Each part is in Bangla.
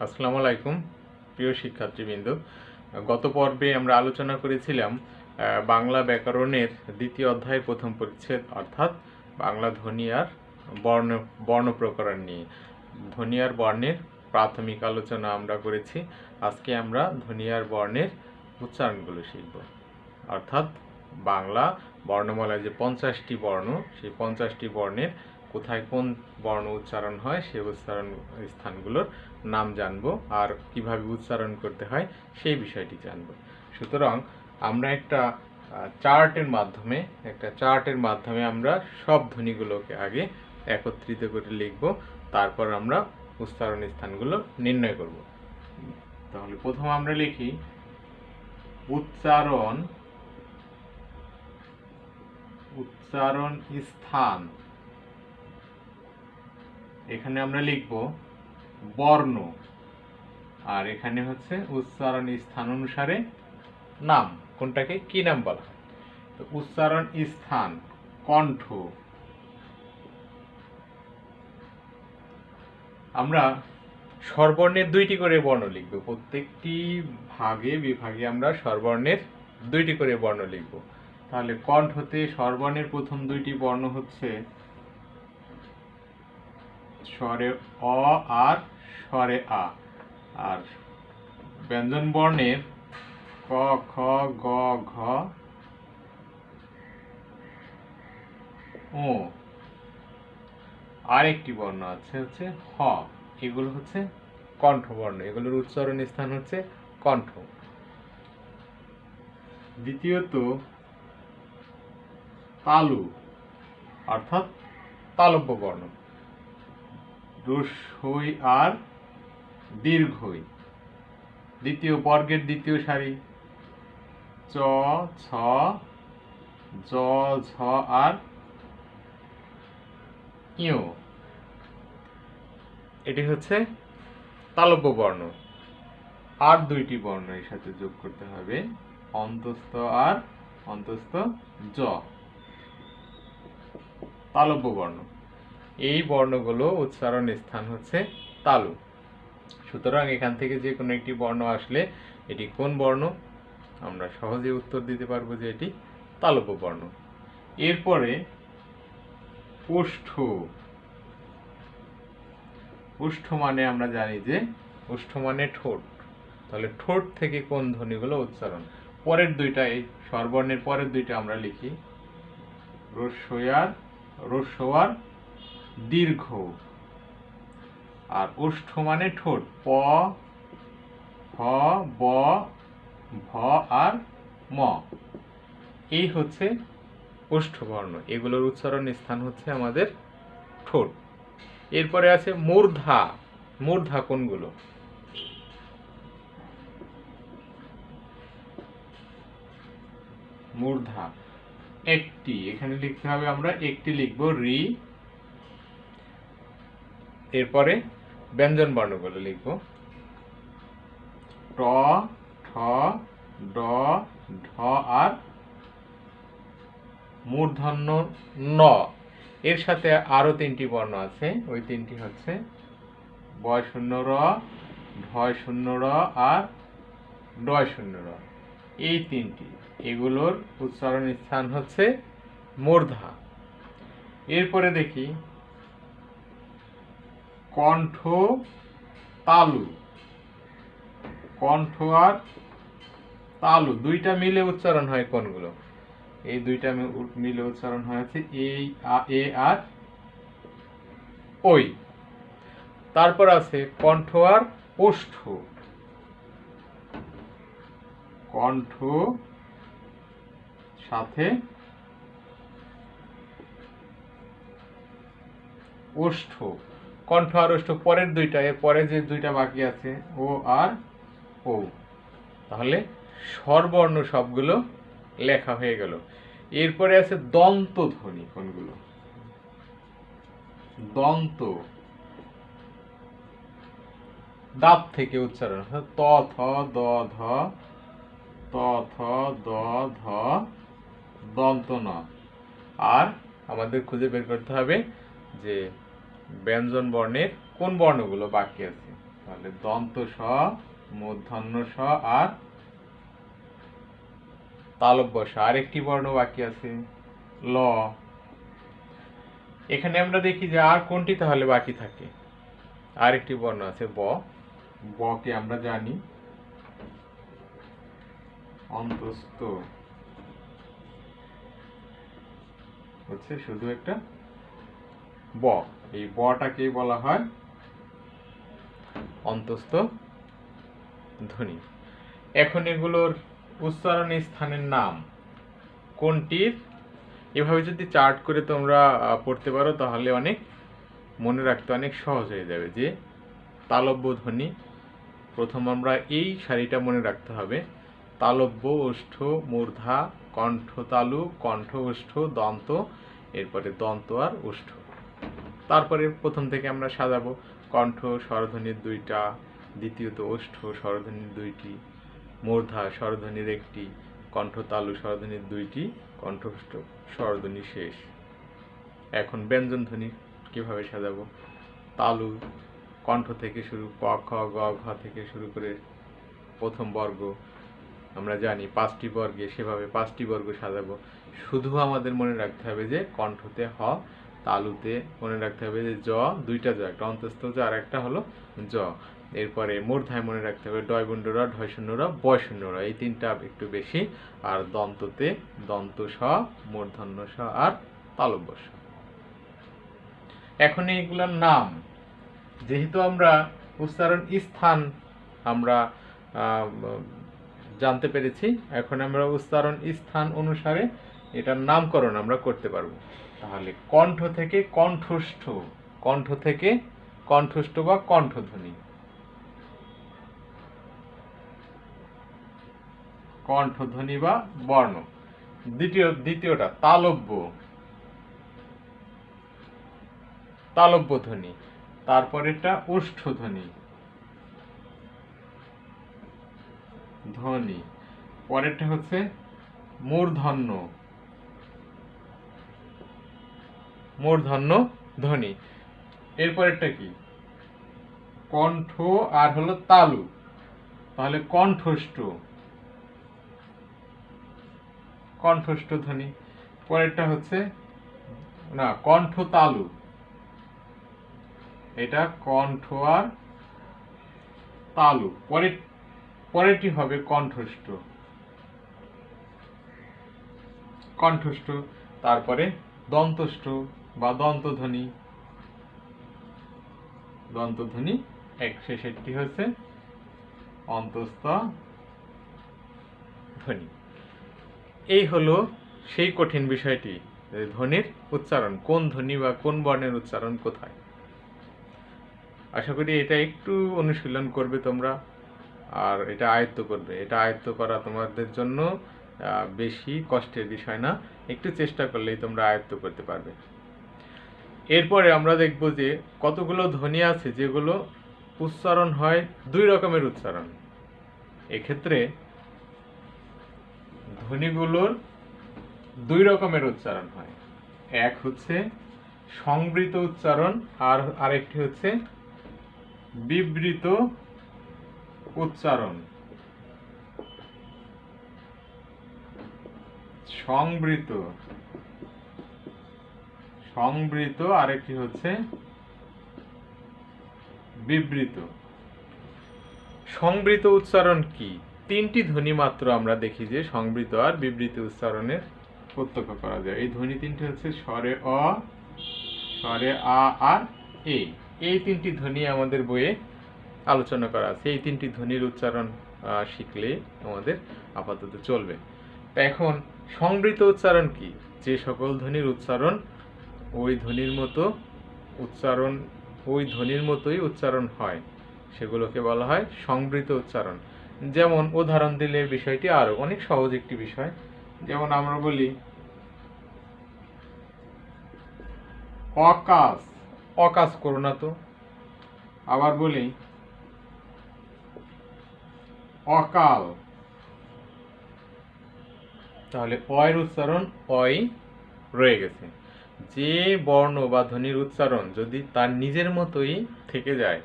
আসসালামু আলাইকুম প্রিয় শিক্ষার্থীবৃন্দ। গত পর্বে আমরা আলোচনা করেছিলাম বাংলা ব্যাকরণের দ্বিতীয় অধ্যায়ের প্রথম পরিচ্ছেদ অর্থাৎ বাংলা ধ্বনি আর বর্ণ প্রকরণ নিয়ে। ধ্বনি আর বর্ণের প্রাথমিক আলোচনা আমরা করেছি। আজকে আমরা ধ্বনি আর বর্ণের উচ্চারণগুলো শিখব, অর্থাৎ বাংলা বর্ণমালায় যে 50টি বর্ণ, সেই 50টি বর্ণের কোথায় কোন বর্ণ উচ্চারণ হয় সেই উচ্চারণ স্থানগুলোর নাম জানবো আর কিভাবে উচ্চারণ করতে হয় সেই বিষয়টি জানবো। সুতরাং আমরা একটা চার্টের মাধ্যমে আমরা সব ধ্বনিগুলোকে আগে একত্রিত করে লিখব, তারপর আমরা উচ্চারণ স্থানগুলো নির্ণয় করব। তাহলে প্রথম আমরা লিখি উচ্চারণ স্থান। এখানে আমরা লিখব বর্ণ, আর এখানে হচ্ছে উচ্চারণ স্থান অনুসারে নাম, কোনটাকে কি নাম বলা হয়। তো উচ্চারণ স্থান কণ্ঠ। আমরা স্বরবর্ণের 2টি করে বর্ণ লিখব, প্রত্যেকটি বিভাগে আমরা স্বরবর্ণের 2টি করে বর্ণ লিখব। তাহলে কণ্ঠতে স্বরবর্ণের প্রথম 2টি বর্ণ হচ্ছে স্বরে অ আর স্বরে আ, আর ব্যঞ্জন বর্ণের ক, খ, গ, ঘ, ও। আরেকটি বর্ণ আছে হচ্ছে হ। এগুলো হচ্ছে কণ্ঠবর্ণ, এগুলোর উচ্চারণ স্থান হচ্ছে কণ্ঠ। দ্বিতীয়ত তালু অর্থাৎ তালব্য বর্ণ, রস্বই আর দীর্ঘই। দ্বিতীয় বর্গের দ্বিতীয় সারি চ, ছ, জ, ঝ আর ইয়। এটি হচ্ছে তালব্য বর্ণ। আর 2টি বর্ণ এর সাথে যোগ করতে হবে, অন্তস্থ আর অন্তস্থ জ, তালব্য বর্ণ। এই বর্ণগুলো উচ্চারণ স্থান হচ্ছে তালু। সুতরাং এখান থেকে যে কোনো একটি বর্ণ আসলে এটি কোন বর্ণ আমরা সহজে উত্তর দিতে পারবো যে এটি তালব্য বর্ণ। এরপরে ওষ্ঠ। ওষ্ঠ মানে আমরা জানি যে ওষ্ঠ মানে ঠোঁট। তাহলে ঠোঁট থেকে কোন ধ্বনিগুলো উচ্চারণ, পরের 2টা, এই স্বরবর্ণের পরের 2টা আমরা লিখি রস্ব আর দীর্ঘ। আর ওষ্ঠ মানে ঠোঁট, প, হ, ব, ভ আর ম। এই হচ্ছে ওষ্ঠ বর্ণ, এগুলোর উচ্চারণ স্থান হচ্ছে আমাদের ঠোঁট। এরপরে আছে মূর্ধা। মূর্ধা কোনগুলো? মূর্ধা একটি, এখানে লিখতে হবে আমরা একটি লিখব রি। এরপরে ব্যঞ্জন বর্ণগুলো লিখব ট, ঠ, ড, ঢ আর মূর্ধন্য ন। এর সাথে আরো 3টি বর্ণ আছে, ওই 3টি হচ্ছে বয় শূন্য র, ঢয় শূন্য র আর ডয় শূন্য র। এই 3টি, এগুলোর উচ্চারণ স্থান হচ্ছে মূর্ধা। এরপরে দেখি কণ্ঠ তালু। কণ্ঠ আর তালু 2টা মিলে উচ্চারণ হয় কোনগুলো? এই 2টা মিলে উচ্চারণ হয় হচ্ছে এ আর ওই। তারপর আছে কণ্ঠ আর ওষ্ঠ। কণ্ঠ সাথে ওষ্ঠ। কণ্ঠ আর ওষ্ঠ পরের 2টা, এর পরে যে 2টা বাকি আছে ও আর ও। তাহলে স্বরবর্ণ সবগুলো লেখা হয়ে গেল। এরপরে আছে দন্ত ধ্বনি। কোনগুলো? দন্ত, দাঁত থেকে উচ্চারণ, ত, থ, দ, ধ, ত, থ, দ, ধ, দন্ত ন। আর আমাদের খুঁজে বের করতে হবে যে ব্যঞ্জন বর্ণের কোন বর্ণগুলো বাকি আছে। তাহলে দন্ত স, মূর্ধন্য স আর তালব্য স। আরেকটি বর্ণ বাকি আছে ল। এখানে আমরা দেখি যে আর কোনটি তাহলে বাকি থাকে। আরেকটি বর্ণ আছে ব। ব কে আমরা জানি অন্তস্থ হচ্ছে শুধু একটা ব। এই বটাকেই বলা হয় অন্তস্থ ধ্বনি। এখন এগুলোর উচ্চারণ স্থানের নাম কোনটির, এভাবে যদি চার্ট করে তোমরা পড়তে পারো তাহলে অনেক মনে রাখতে অনেক সহজ হয়ে যাবে। যে তালব্য ধ্বনি, প্রথম আমরা এই সারিটা মনে রাখতে হবে। তালব্য, ওষ্ঠ, মূর্ধা, কণ্ঠ তালু, কণ্ঠ ওষ্ঠ, দন্ত, এরপরে দন্ত আর ওষ্ঠ। তারপরে প্রথম থেকে আমরা সাজাবো। কণ্ঠ স্বরধ্বনির দুইটা, দ্বিতীয়ত ওষ্ঠ স্বরধ্বনির দুইটি, মূর্ধা স্বরধ্বনির একটি, কণ্ঠ তালু স্বরধ্বনির দুইটি, কণ্ঠস্থ স্বরধ্বনি শেষ। এখন ব্যঞ্জন ধ্বনি কিভাবে সাজাবো? তালু কণ্ঠ থেকে শুরু, ক খ গ ঘ থেকে শুরু করে প্রথম বর্গ আমরা জানি 5টি বর্গে, সেভাবে 5টি বর্গ সাজাবো। শুধু আমাদের মনে রাখতে হবে যে কণ্ঠতে হ, তালুতে মনে রাখতে হবে যে জ, দুইটা জ, একটা অন্তস্থ জ আর একটা হলো জ। এরপরে মূর্ধায় মনে রাখতে হবে ডয় গুণ্ড র, ঢয় শূন্য র, বয় শূন্য র, এই তিনটা একটু বেশি। আর দন্ততে দন্ত স, মূর্ধন্য স আর তালব্য স। এখন এইগুলোর নাম, যেহেতু আমরা উচ্চারণ স্থান আমরা জানতে পেরেছি, এখন আমরা উচ্চারণ স্থান অনুসারে এটার নামকরণ আমরা করতে পারবো। তাহলে কণ্ঠ থেকে কণ্ঠস্থ, কণ্ঠ থেকে কণ্ঠস্থ বা কণ্ঠধ্বনি, কণ্ঠধ্বনি বা বর্ণ। দ্বিতীয়টা তালব্য, তালব্য ধ্বনি। তারপরেরটা ওষ্ঠধ্বনি, ধ্বনি। পরেরটা হচ্ছে মূর্ধন্য, মূর্ধন্য ধ্বনি। এরপরেরটা কি? কণ্ঠ আর হলো তালু, তাহলে কণ্ঠস্থ, কণ্ঠস্থ ধ্বনি। পরেরটা হচ্ছে না কণ্ঠ তালু, এটা কণ্ঠ আর তালু। পরেরটি হবে কণ্ঠস্থ, কণ্ঠস্থ। তারপরে দন্তস্থ বা দন্তধ্বনি, দন্তধ্বনি এক। শেষেরটি হচ্ছে অন্তস্থ ধ্বনি। এই হলো সেই কঠিন বিষয়টি, ধ্বনির উচ্চারণ, কোন ধ্বনি বা কোন বর্ণের উচ্চারণ কোথায়। আশা করি এটা একটু অনুশীলন করবে তোমরা আর এটা আয়ত্ত করবে। এটা আয়ত্ত করা তোমাদের জন্য বেশি কষ্টের বিষয় না, একটু চেষ্টা করলেই তোমরা আয়ত্ত করতে পারবে। এরপরে আমরা দেখব যে কতগুলো ধ্বনি আছে যেগুলো উচ্চারণ হয় দুই রকমের উচ্চারণ। এক্ষেত্রে ধ্বনিগুলোর দুই রকমের উচ্চারণ হয়। এক হচ্ছে সংবৃত উচ্চারণ আর আরেকটি হচ্ছে বিবৃত উচ্চারণ। সংবৃত, সংবৃত, আরেকটি হচ্ছে বিবৃত। সংবৃত উচ্চারণ কি? তিনটি ধ্বনি মাত্র আমরা দেখি যে সংবৃত আর বিবৃত উচ্চারণের প্রত্যক্ষ করা যায়। এই ধ্বনি তিনটি হচ্ছে স্বরে অ, স্বরে আ আর এ। এই তিনটি ধ্বনি আমাদের বইয়ে আলোচনা করা আছে। এই তিনটি ধ্বনির উচ্চারণ শিখলে আমাদের আপাতত চলবে। এখন সংবৃত উচ্চারণ কি? যে সকল ধ্বনির উচ্চারণ ওই ধ্বনির মতো উচ্চারণ, ওই ধ্বনির মতোই উচ্চারণ হয়, সেগুলোকে বলা হয় সংবৃত উচ্চারণ। যেমন উদাহরণ দিলে বিষয়টি আরো অনেক সহজ একটি বিষয়। যেমন আমরা বলি অকাশ, অকাশ করো না তো। আবার বলি অকাল, তাহলে অয়ের উচ্চারণ অই রয়ে গেছে। যে বর্ণ বা ধ্বনির উচ্চারণ যদি তার নিজের মতোই থেকে যায়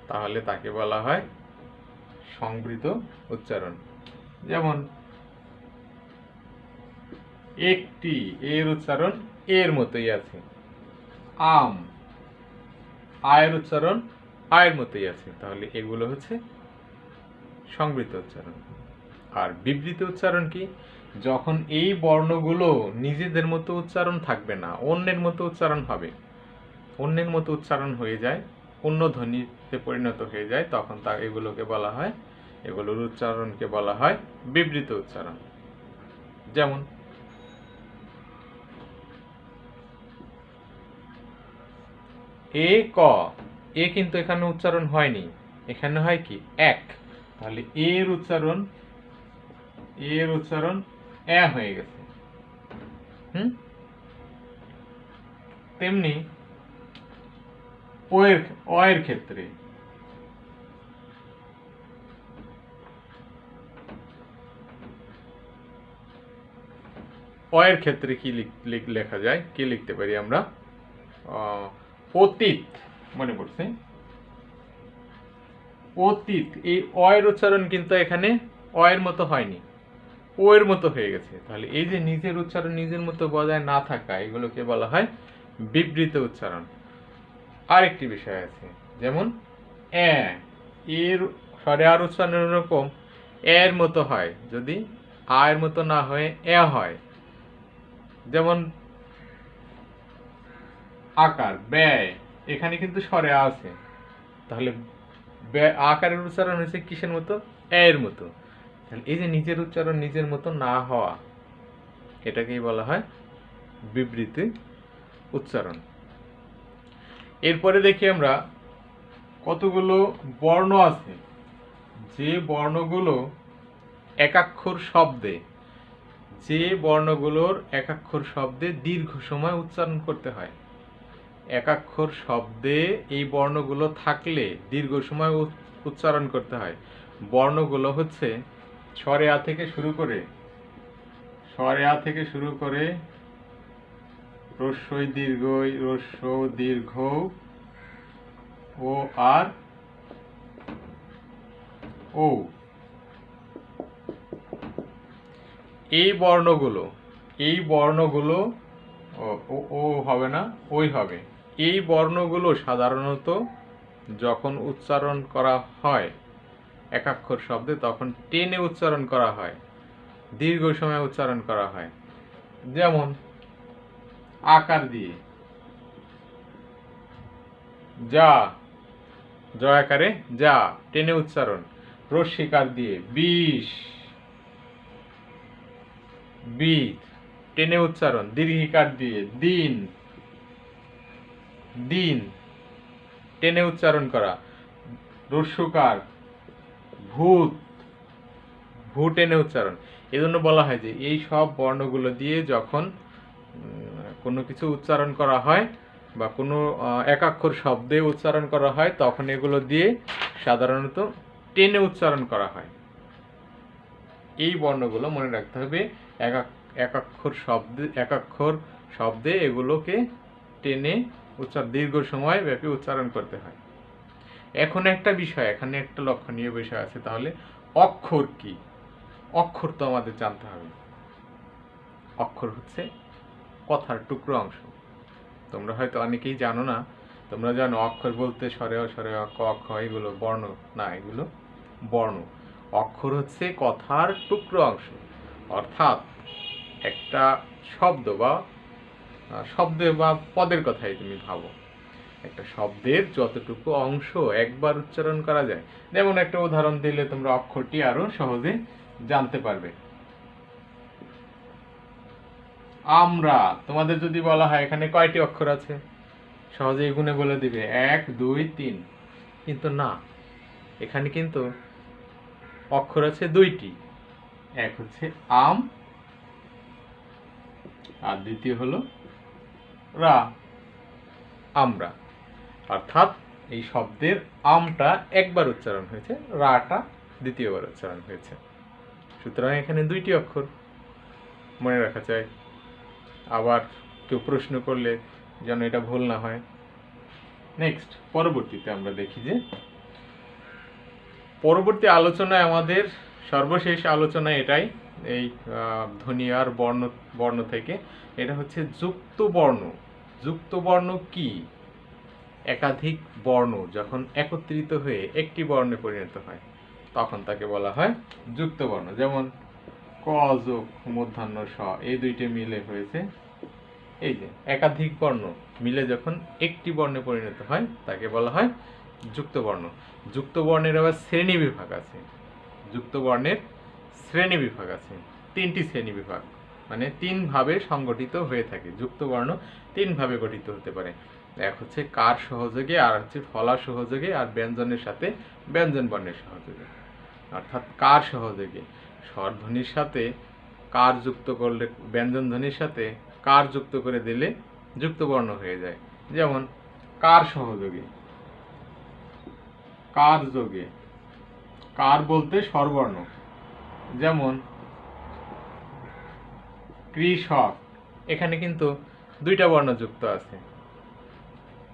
তাহলে তাকে বলা হয় সংবৃত উচ্চারণ। যেমন একটি, এর উচ্চারণ এর মতোই আছে। আম, আয়ের উচ্চারণ আয়ের মতোই আছে। তাহলে এগুলো হচ্ছে সংবৃত উচ্চারণ। আর বিবৃত উচ্চারণ কি? যখন এই বর্ণগুলো নিজেদের মতো উচ্চারণ থাকবে না, অন্যের মতো উচ্চারণ হবে, অন্যের মতো উচ্চারণ হয়ে যায়, অন্য ধ্বনিতে পরিণত হয়ে যায়, তখন এগুলোকে বলা হয়, এগুলোর উচ্চারণকে বলা হয় বিবৃত উচ্চারণ। যেমন এ ক, এ কিন্তু এখানে উচ্চারণ হয়নি, এখানে হয় কি এক। তাহলে এর উচ্চারণ এ হয়ে গেছে। তেমনি অয়ের ক্ষেত্রে অয়ের ক্ষেত্রে কি লেখা যায়, কি লিখতে পারি আমরা? অতীত, মনে পড়ছে, অতীত। এই অয়ের উচ্চারণ কিন্তু এখানে অয়ের মতো হয়নি, ও এর মতো হয়ে গেছে। তাহলে এই যে নিজের উচ্চারণ নিজের মতো বজায় না থাকা, এগুলোকে বলা হয় বিবৃত উচ্চারণ। আরেকটি বিষয় আছে, যেমন এর স্বরে আর উচ্চারণ এরকম এর মতো হয়, যদি আয়ের মতো না হয়ে এ হয়। যেমন আকার, ব্যয়, এখানে কিন্তু স্বরে আ আছে, তাহলে আকারের উচ্চারণ হয়েছে কিসের মতো? এর মতো। তাহলে এই যে নিজের উচ্চারণ নিজের মতো না হওয়া, এটাকেই বলা হয় বিবৃতি উচ্চারণ। এরপরে দেখি আমরা কতগুলো বর্ণ আছে, যে বর্ণগুলো একাক্ষর শব্দে, যে বর্ণগুলোর একাক্ষর শব্দে দীর্ঘ সময় উচ্চারণ করতে হয়। একাক্ষর শব্দে এই বর্ণগুলো থাকলে দীর্ঘ সময় উচ্চারণ করতে হয়। বর্ণগুলো হচ্ছে স্বরে আ থেকে শুরু করে রস্বই দীর্ঘই, রস্ব দীর্ঘ ও আর ও। এই বর্ণগুলো ও হবে না, ওই হবে। এই বর্ণগুলো সাধারণত যখন উচ্চারণ করা হয় একাক্ষর শব্দে, তখন টেনে উচ্চারণ করা হয়, দীর্ঘ সময় উচ্চারণ করা হয়। যেমন আকার দিয়ে যা, জ আকারে যা, টেনে উচ্চারণ। রস্বীকার দিয়ে বিষ, বীজ, টেনে উচ্চারণ। দীর্ঘিকার দিয়ে দিন, দিন, টেনে উচ্চারণ করা। রস্যকার ভূত, ভূ, টেনে উচ্চারণ। এজন্য বলা হয় যে এই সব বর্ণগুলো দিয়ে যখন কোনো কিছু উচ্চারণ করা হয় বা কোনো একাক্ষর শব্দে উচ্চারণ করা হয়, তখন এগুলো দিয়ে সাধারণত টেনে উচ্চারণ করা হয়। এই বর্ণগুলো মনে রাখতে হবে, একাক্ষর শব্দে এগুলোকে টেনে দীর্ঘ সময় ব্যাপী উচ্চারণ করতে হয়। এখন একটা বিষয়, এখানে একটা লক্ষণীয় বিষয় আছে, তাহলে অক্ষর কি? অক্ষর তো আমাদের জানতে হবে। অক্ষর হচ্ছে কথার টুকরো অংশ। তোমরা হয়তো অনেকেই জানো না, তোমরা জানো অক্ষর বলতে স্বরে ক, খ, এগুলো বর্ণ না, এগুলো বর্ণ। অক্ষর হচ্ছে কথার টুকরো অংশ, অর্থাৎ একটা শব্দ বা পদের কথাই তুমি ভাবো, একটা শব্দের যতটুকু অংশ একবার উচ্চারণ করা যায়। যেমন একটা উদাহরণ দিলে তোমরা অক্ষরটি আরো সহজে জানতে পারবে। আমরা, তোমাদের যদি বলা হয় এখানে কয়টি অক্ষর আছে, সহজেই গুণে বলে দিবে 1 2 3, কিন্তু না, এখানে কিন্তু অক্ষর আছে দুইটি। এক হচ্ছে আম, আর দ্বিতীয় হলো রা, আমরা। অর্থাৎ এই শব্দের আমটা একবার উচ্চারণ হয়েছে, রাটা দ্বিতীয়বার উচ্চারণ হয়েছে। সুতরাং এখানে দুইটি অক্ষর, মনে রাখা চাই। আবার কেউ প্রশ্ন করলে যেন এটা ভুল না হয়। নেক্সট, পরবর্তীতে আমরা দেখি যে পরবর্তী আলোচনায় আমাদের সর্বশেষ আলোচনা এটাই, এই ধ্বনি আর বর্ণ বর্ণ থেকে, এটা হচ্ছে যুক্ত বর্ণ। যুক্ত বর্ণ কি? একাধিক বর্ণ যখন একত্রিত হয়ে একটি বর্ণে পরিণত হয় তখন তাকে বলা হয় যুক্ত বর্ণ। যেমন ক যোগ মূর্ধন্য স, এই দুইটি মিলে হয়েছে, এই যে একাধিক বর্ণ মিলে যখন একটি বর্ণে পরিণত হয় তাকে বলা হয় যুক্ত বর্ণ। যুক্ত বর্ণের আবার শ্রেণী বিভাগ আছে। যুক্ত বর্ণের শ্রেণী বিভাগ আছে, 3টি শ্রেণী বিভাগ, মানে 3 ভাবে সংগঠিত হয়ে থাকে। যুক্ত বর্ণ 3 ভাবে গঠিত হতে পারে। এক হচ্ছে কার সহযোগে, আর হচ্ছে ফলা সহযোগে, আর ব্যঞ্জনের সাথে ব্যঞ্জন বর্ণের সহযোগে। অর্থাৎ কার সহযোগে, স্বরধ্বনির সাথে কার যুক্ত করলে, ব্যঞ্জন ধ্বনির সাথে কার যুক্ত করে দিলে যুক্ত বর্ণ হয়ে যায়। যেমন কার সহযোগে, কার যোগে, কার বলতে স্বরবর্ণ, যেমন কৃষক, এখানে কিন্তু 2টা বর্ণ যুক্ত আছে।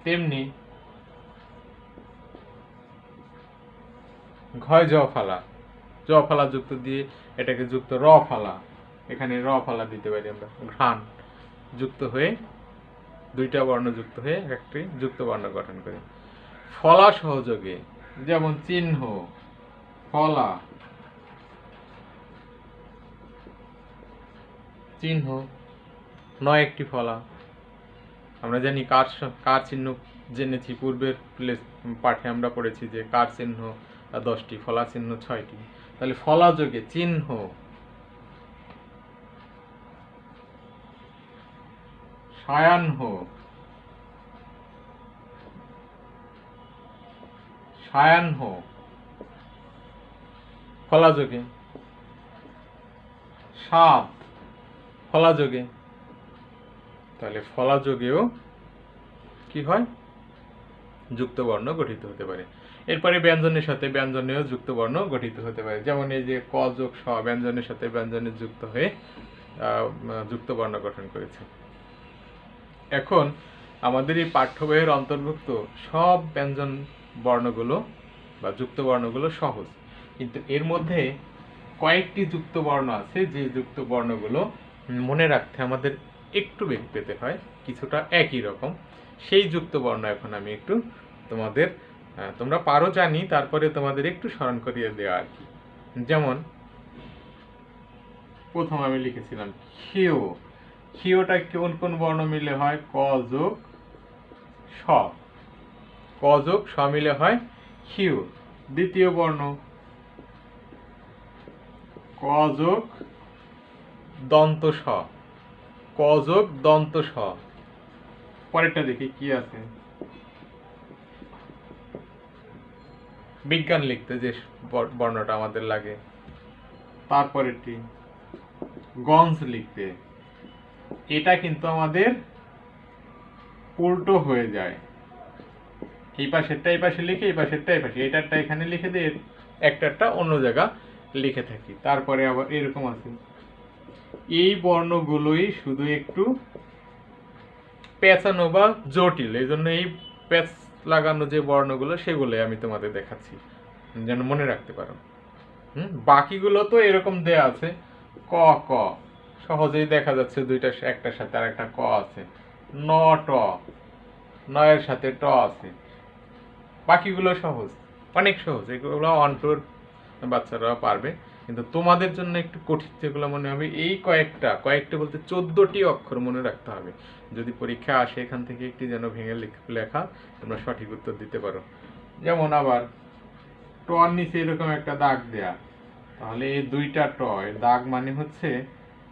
তেমনি ঘয় জ ফালা, জ ফালা যুক্ত দিয়ে এটাকে যুক্ত র ফালা, এখানে র ফালা দিতে পারি আমরা। ঘ্রাণ যুক্ত হয়ে 2টা বর্ণ যুক্ত হয়ে একটি যুক্ত বর্ণ গঠন করে। ফলা সহযোগে, যেমন চিহ্ন, ফলা, চিহ্ন, নয় একটি ফলা। আমরা জানি কার চিহ্ন জেনেছি, পূর্বের পাঠে আমরা পড়েছি যে কার চিহ্ন 10টি, ফলা চিহ্ন 6টি। তাহলে ফলা যোগে চিহ্ন, সায়াহ্ন, সায়াহ্ন, ফলা যোগে। সাত, ফলা যোগে। তাহলে ফলা যোগেও কি হয়? যুক্ত বর্ণ গঠিত হতে পারে। এরপরে ব্যঞ্জনের সাথে ব্যঞ্জনেও যুক্ত বর্ণ গঠিত হতে পারে। যেমন এই যে ক যোগ স, ব্যঞ্জনের সাথে ব্যঞ্জনে যুক্ত হয়ে যুক্ত বর্ণ গঠন করেছে। এখন আমাদের এই পাঠ্য বইয়ের অন্তর্ভুক্ত সব ব্যঞ্জন বর্ণগুলো বা যুক্ত বর্ণগুলো সহজ, কিন্তু এর মধ্যে কয়েকটি যুক্ত বর্ণ আছে যে যুক্ত বর্ণগুলো মনে রাখতে আমাদের একটু বেগ পেতে হয়, কিছুটা একই রকম। সেই যুক্ত বর্ণ এখন আমি একটু তোমাদের, তোমরা পারো জানি, তারপরে তোমাদের একটু স্মরণ করিয়ে দেওয়া আর কি। যেমন প্রথম আমি লিখেছিলাম ক্ষিয়। ক্ষিয়টা কোন কোন বর্ণ মিলে হয়? ক যোগ স, ক যোগ স মিলে হয় ক্ষিয়। দ্বিতীয় বর্ণ ক যোগ দন্ত স, ক যোগ দন্ত স। পরেরটা দেখি কি আছে। বিজ্ঞান লিখতে যে বর্ণটা আমাদের লাগে, তারপরেরটি গঞ্জ লিখতে, এটা কিন্তু আমাদের উল্টো হয়ে যায়। এই পাশেরটা এই পাশে লিখে, এই পাশেরটা এই পাশে, এটারটা এখানে লিখে দিয়ে একটারটা অন্য জায়গা লিখে থাকি। তারপরে আবার এরকম আছে। এই বর্ণগুলোই শুধু একটু পেঁচানো বা জটিল, এই জন্য এই প্যাচ লাগানো যে বর্ণগুলো সেগুলোই আমি তোমাদের দেখাচ্ছি যেন মনে রাখতে পারো। বাকিগুলো তো এরকম দেয়া আছে। ক ক সহজেই দেখা যাচ্ছে, দুইটা একটার সাথে আর একটা ক আছে। ন ট, নয়ের সাথে ট আছে। বাকিগুলো সহজ, অনেক সহজ, এগুলো অন্টর বাচ্চারা পারবে। কিন্তু তোমাদের জন্য একটু কঠিন যেগুলো মনে হবে, এই কয়েকটা বলতে 14টি অক্ষর মনে রাখতে হবে। যদি পরীক্ষা আসে এখান থেকে একটি যেন ভেঙে লেখা তোমরা সঠিক উত্তর দিতে পারো। যেমন আবার টর নিচে এরকম একটা দাগ দেয়া, তাহলে এই 2টা ট, এর দাগ মানে হচ্ছে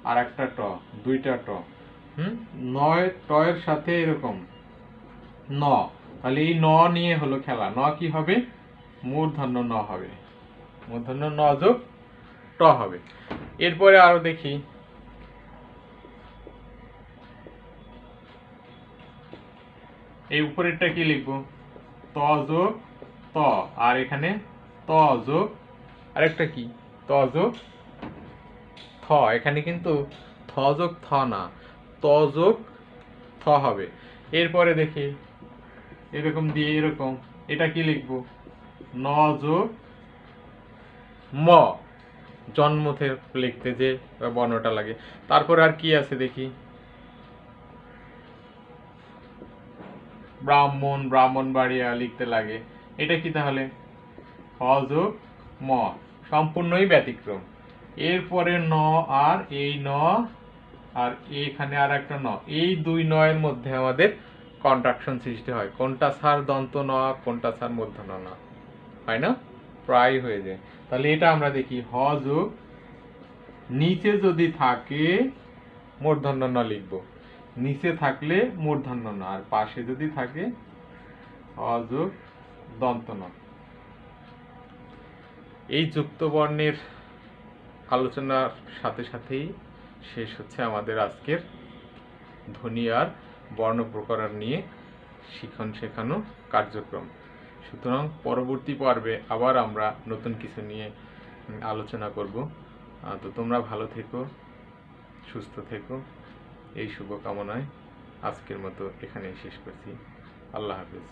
আর একটা ট, 2টা ট। নয় টয়ের সাথে এরকম ন, তাহলে এই ন নিয়ে হলো খেলা। ন কি হবে? মূর্ধন্য ন হবে, মূর্ধন্য ন যোগ ট হবে। এরপরে আরো দেখি, এই উপরেরটা কি লিখবো? ত যোগ ত, আর এখানে ত যোগ আরেকটা কি? ত যোগ থ। এখানে কিন্তু থ যোগ থ না, ত যোগ থ হবে। এরপরে দেখি এরকম দিয়ে এরকম, এটা কি লিখবো? ন যোগ ম, জন্মতে লিখতে যে বর্ণটা লাগে। তারপর আর কি আছে দেখি, ব্রাহ্মণ, ব্রাহ্মণবাড়িয়া লিখতে লাগে। এটা কি তাহলে? হ যোগ ম, সম্পূর্ণই ব্যতিক্রম। এরপরে ন, আর এই ন, আর এখানে আর একটা ন, এই দুই নয়ের মধ্যে আমাদের কন্ট্রাকশন সৃষ্টি হয়। কোনটা স্যার দন্ত ন, কোনটা স্যার মূর্ধন্য ন, হয় না? প্রায় হয়ে যায়। তাহলে এটা আমরা দেখি, হ যোগ নিচে যদি থাকে মূর্ধন্য ন লিখবো, নিচে থাকলে মূর্ধন্য ন, আর পাশে যদি থাকে হ যোগ দন্ত ন। এই যুক্ত বর্ণের আলোচনার সাথে সাথেই শেষ হচ্ছে আমাদের আজকের ধ্বনি আর বর্ণ প্রকরণ নিয়ে শিখন শেখানো কার্যক্রম। সুতরাং পরবর্তী পর্বে আবার আমরা নতুন কিছু নিয়ে আলোচনা করব। তো তোমরা ভালো থেকো, সুস্থ থেকো, এই শুভকামনায় আজকের মতো এখানেই শেষ করছি। আল্লাহ হাফেজ।